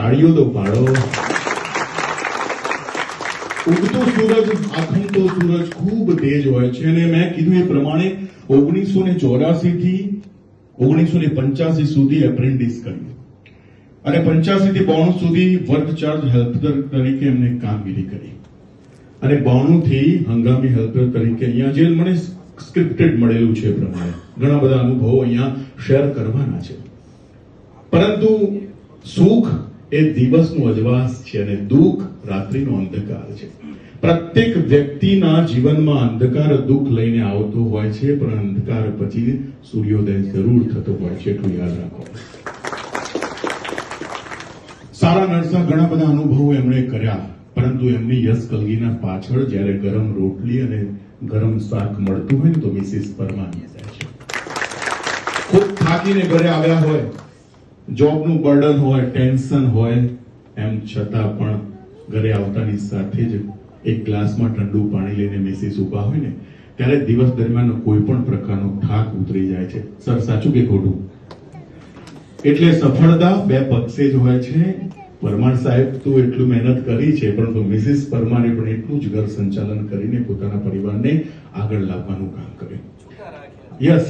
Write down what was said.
તાળીઓ તો પાડો. ઉગતો સૂરજ, આથમતો સૂરજ ખૂબ તેજ હોય છે અને મેં કીધું એ પ્રમાણે 1984 થી 1985 સુધી એપ્રેન્ટિસ કર્યું અને 85 થી 92 સુધી વર્ક ચાર્જ હેલ્પર તરીકે એમને કામગીરી કરી અને 92 થી હંગામી હેલ્પર તરીકે અહીંયા જે મને સ્ક્રિપ્ટેડ મળેલું છે પ્રમાણે ઘણા બધા અનુભવો અહીંયા શેર કરવાના છે. પરંતુ સુખ એ દિવસનું અજવાસ છે અને દુઃખ રાત્રિનો અંધકાર છે. પ્રત્યેક વ્યક્તિના જીવનમાં અંધકાર દુઃખ લઈને આવતો હોય છે, પણ અંધકાર પછી સૂર્યોદય જરૂર થતો હોય છે, એટલું યાદ રાખો. સારા નરસા ઘણા બધા અનુભવો એમણે કર્યા, પરંતુ એમની યશ કલગીના પાછળ જ્યારે ગરમ રોટલી અને ગરમ શાક મળતું હોય ને તો મિસિસ પરમાર જાય છે. ખૂબ થાકીને ઘરે આવ્યા હોય, જોબનું બર્ડન હોય, ટેન્શન હોય, એમ છતાં પણ ઘરે આવતાની સાથે જ એક ગ્લાસમાં ઠંડુ પાણી લઈને મિસિસ ઉભા હોય ને ત્યારે દિવસ દરમિયાન કોઈ પણ પ્રકારનો થાક ઉતરી જાય છે. સર, સાચું કે ખોટું? એટલે સફળતા બે પક્ષે જ હોય છે. પરમાર સાહેબ તો એટલું મહેનત કરી છે, પરંતુ મિસિસ પરમારે પણ એટલું જ ઘર સંચાલન કરીને પોતાના પરિવારને આગળ લાવવાનું કામ કર્યું. યસ.